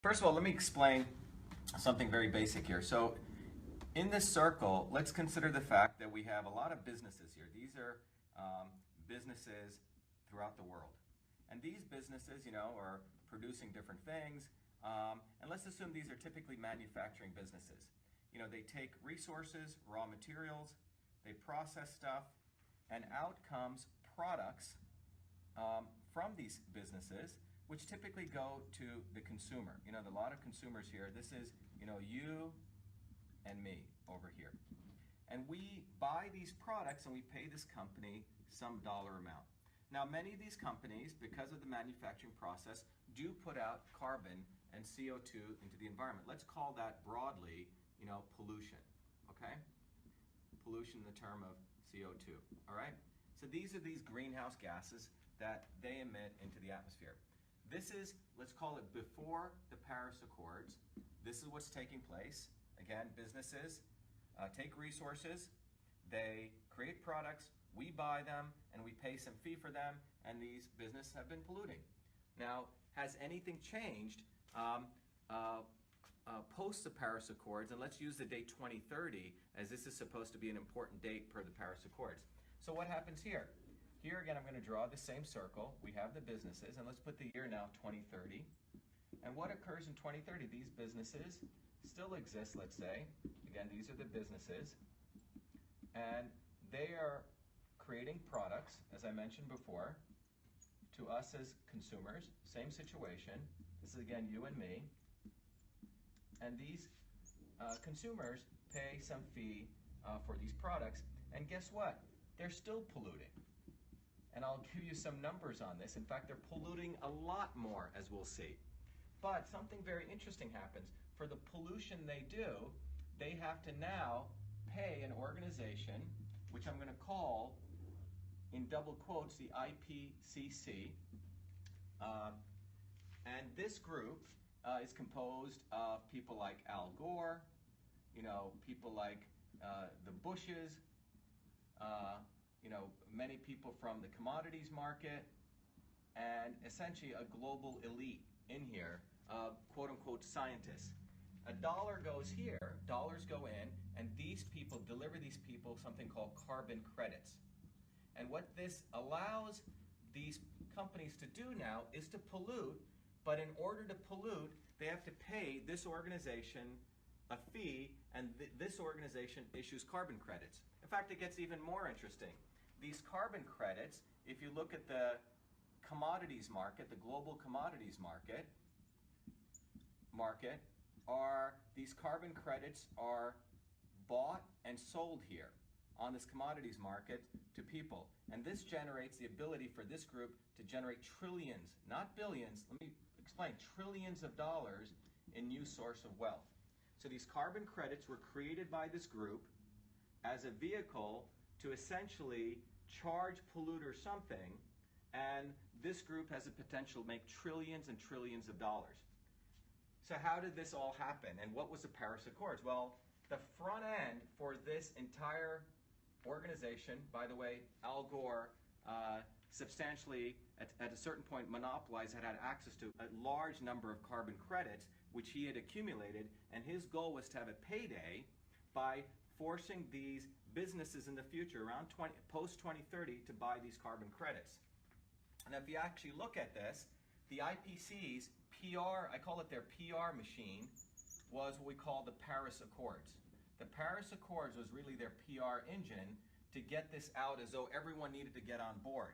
First of all, let me explain something very basic here. So, in this circle, let's consider the fact that we have a lot of businesses here. These are businesses throughout the world. And these businesses, are producing different things. And let's assume these are typically manufacturing businesses. They take resources, raw materials, they process stuff, and out comes products from these businesses, which typically go to the consumer. A lot of consumers here. This is, you and me over here. And we buy these products and we pay this company some dollar amount. Now, many of these companies, because of the manufacturing process, do put out carbon and CO2 into the environment. Let's call that broadly, pollution, okay? Pollution in the term of CO2, all right? So these are these greenhouse gases that they emit into the atmosphere. This is, let's call it before the Paris Accords. This is what's taking place. Again, businesses take resources, they create products, we buy them, and we pay some fee for them, and these businesses have been polluting. Now, has anything changed post the Paris Accords? And let's use the date 2030, as this is supposed to be an important date per the Paris Accords. So what happens here? Here again, I'm going to draw the same circle. We have the businesses, and let's put the year now 2030. And what occurs in 2030? These businesses still exist, let's say. Again, these are the businesses. And they are creating products, as I mentioned before, to us as consumers. Same situation. This is, again, you and me. And these consumers pay some fee for these products. And guess what? They're still polluting. And I'll give you some numbers on this. In fact, they're polluting a lot more, as we'll see. But something very interesting happens. For the pollution they do, they have to now pay an organization, which I'm going to call, in double quotes, the IPCC. And this group is composed of people like Al Gore, people like the Bushes, many people from the commodities market, and essentially a global elite in here, quote-unquote scientists. A dollar goes here, dollars go in, and these people deliver these people something called carbon credits. And what this allows these companies to do now is to pollute, but in order to pollute, they have to pay this organization a fee, and this organization issues carbon credits. In fact, it gets even more interesting. These carbon credits, if you look at the commodities market, the global commodities market, these carbon credits are bought and sold here on this commodities market to people. And this generates the ability for this group to generate trillions, not billions, let me explain, trillions of dollars in new source of wealth. So these carbon credits were created by this group as a vehicle to essentially charge polluters something, and this group has the potential to make trillions and trillions of dollars. So how did this all happen, and what was the Paris Accords? Well, the front end for this entire organization, by the way, Al Gore substantially, at a certain point, monopolized, had access to a large number of carbon credits, which he had accumulated, and his goal was to have a payday by forcing these businesses in the future, around post-2030, to buy these carbon credits. And if you actually look at this, the IPCC's PR, I call it their PR machine, was what we call the Paris Accords. The Paris Accords was really their PR engine to get this out as though everyone needed to get on board.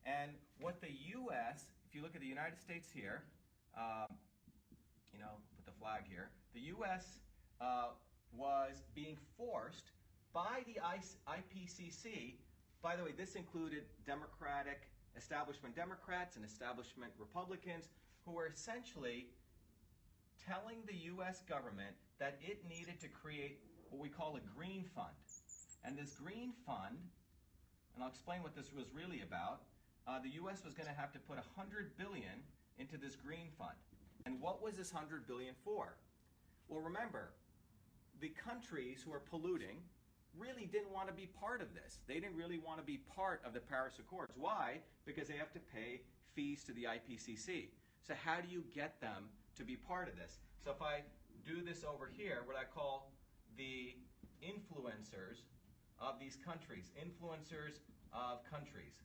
And what the U.S., if you look at the United States here, put the flag here, the U.S. Was being forced by the IPCC. By the way, this included establishment Democrats and establishment Republicans, who were essentially telling the U.S. government that it needed to create what we call a green fund. And this green fund, and I'll explain what this was really about, the U.S. was going to have to put $100 billion into this green fund. And what was this $100 billion for? Well, remember, the countries who are polluting really didn't want to be part of this. They didn't really want to be part of the Paris Accords. Why? Because they have to pay fees to the IPCC. So how do you get them to be part of this. So if I do this over here, what I call the influencers of these countries, influencers of countries.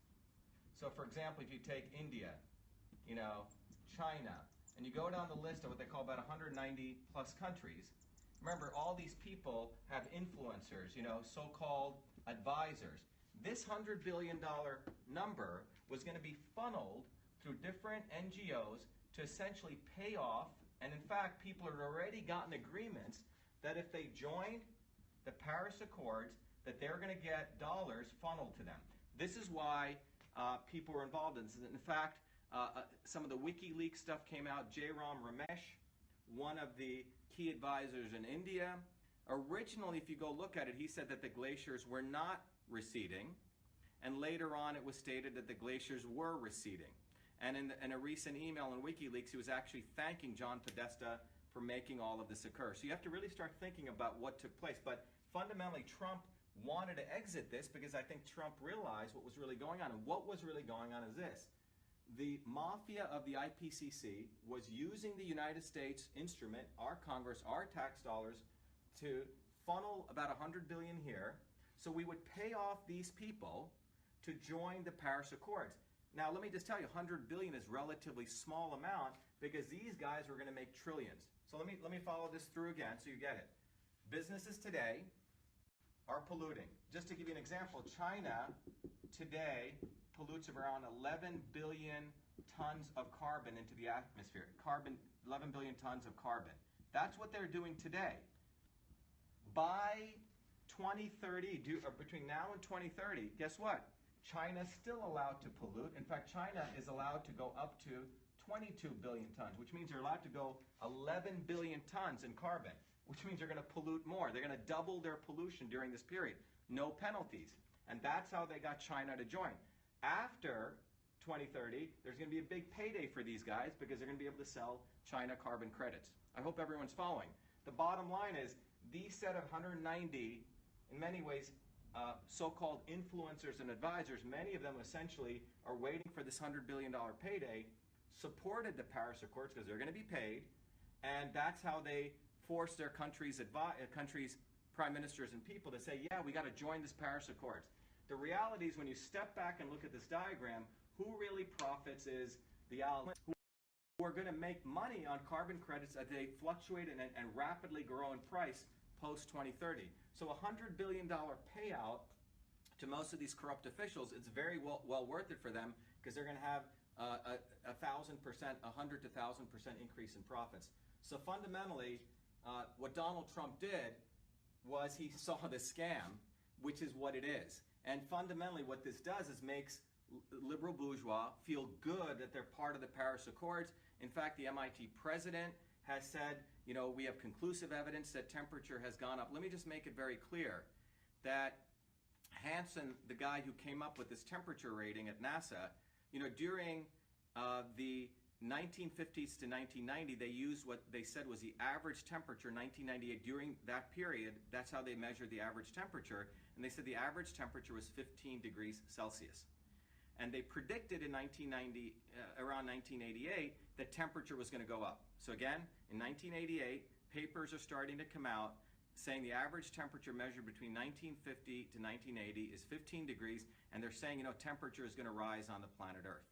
So for example, if you take India, China, and you go down the list of what they call about 190 plus countries, remember all these people have influencers, so-called advisors. This $100 billion number was going to be funneled through different NGOs to essentially pay off, and in fact people had already gotten agreements that if they joined the Paris Accords, that they're going to get dollars funneled to them. This is why people were involved in this. In fact, some of the WikiLeaks stuff came out. Jairam Ramesh, one of the key advisors in India, originally, if you go look at it, he said that the glaciers were not receding, and later on it was stated that the glaciers were receding. And in a recent email in WikiLeaks, he was actually thanking John Podesta for making all of this occur. So you have to really start thinking about what took place. But fundamentally, Trump wanted to exit this because I think Trump realized what was really going on. And what was really going on is this. The mafia of the IPCC was using the United States instrument, our Congress, our tax dollars, to funnel about $100 billion here, so we would pay off these people to join the Paris Accords. Now, let me just tell you, $100 billion is a relatively small amount because these guys were going to make trillions. So let me follow this through again so you get it. Businesses today are polluting. Just to give you an example, China today pollutes around 11 billion tons of carbon into the atmosphere. 11 billion tons of carbon. That's what they're doing today. By 2030, or between now and 2030, guess what? China's still allowed to pollute. In fact, China is allowed to go up to 22 billion tons, which means they're allowed to go 11 billion tons in carbon, which means they're going to pollute more. They're going to double their pollution during this period. No penalties. And that's how they got China to join. After 2030, there's going to be a big payday for these guys because they're going to be able to sell China carbon credits. I hope everyone's following. The bottom line is these set of 190, in many ways, so-called influencers and advisors, many of them essentially are waiting for this $100 billion payday, supported the Paris Accords because they're going to be paid, and that's how they forced their countries' prime ministers and people to say, yeah, we got to join this Paris Accords. The reality is when you step back and look at this diagram, who really profits is the allies who are going to make money on carbon credits as they fluctuate and rapidly grow in price post-2030. So a $100 billion payout to most of these corrupt officials, it's very well worth it for them because they're going to have a 1,000%, 100 to 1,000% increase in profits. So fundamentally, what Donald Trump did was he saw the scam, which is what it is. And fundamentally what this does is makes liberal bourgeois feel good that they're part of the Paris Accords. In fact, the MIT president has said, we have conclusive evidence that temperature has gone up. Let me just make it very clear that Hansen, the guy who came up with this temperature rating at NASA, during the 1950s to 1990, they used what they said was the average temperature, 1998. During that period, that's how they measured the average temperature. And they said the average temperature was 15 degrees Celsius. And they predicted in around 1988 that temperature was going to go up. So again, in 1988, papers are starting to come out saying the average temperature measured between 1950 to 1980 is 15 degrees, and they're saying, temperature is going to rise on the planet Earth.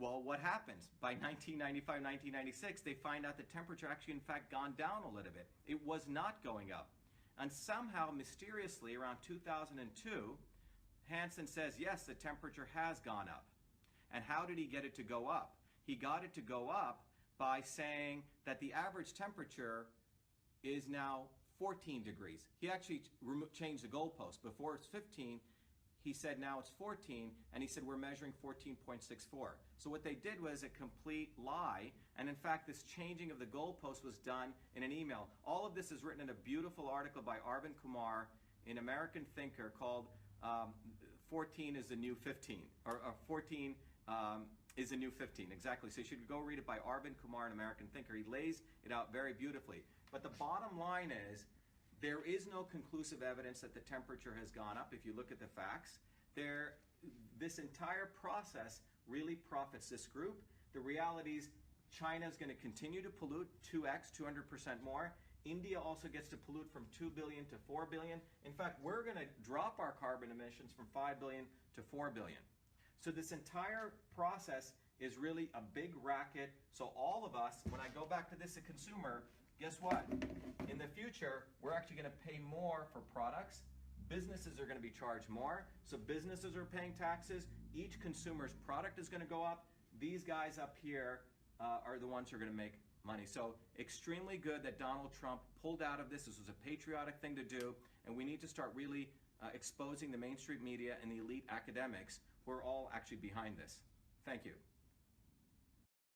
Well, what happens? By 1995, 1996, they find out the temperature actually, in fact, gone down a little bit. It was not going up. And somehow, mysteriously, around 2002, Hansen says, yes, the temperature has gone up. And how did he get it to go up? He got it to go up by saying that the average temperature is now 14 degrees. He actually changed the goalpost. Before it's 15, he said now it's 14, and he said we're measuring 14.64. So what they did was a complete lie, and in fact this changing of the goalpost was done in an email. All of this is written in a beautiful article by Arvind Kumar in American Thinker called 14 is the new 15, or 14 is the new 15, exactly. So you should go read it by Arvind Kumar, an American Thinker. He lays it out very beautifully. But the bottom line is, there is no conclusive evidence that the temperature has gone up. If you look at the facts, this entire process really profits this group. The reality is China is going to continue to pollute 2x, 200% more. India also gets to pollute from 2 billion to 4 billion. In fact, we're going to drop our carbon emissions from 5 billion to 4 billion. So this entire process is really a big racket. So all of us, when I go back to this as a consumer, guess what? In the future, we're actually going to pay more for products. Businesses are going to be charged more. So businesses are paying taxes. Each consumer's product is going to go up. These guys up here are the ones who are going to make money. So extremely good that Donald Trump pulled out of this. This was a patriotic thing to do, and we need to start really exposing the mainstream media and the elite academics who are all actually behind this. Thank you.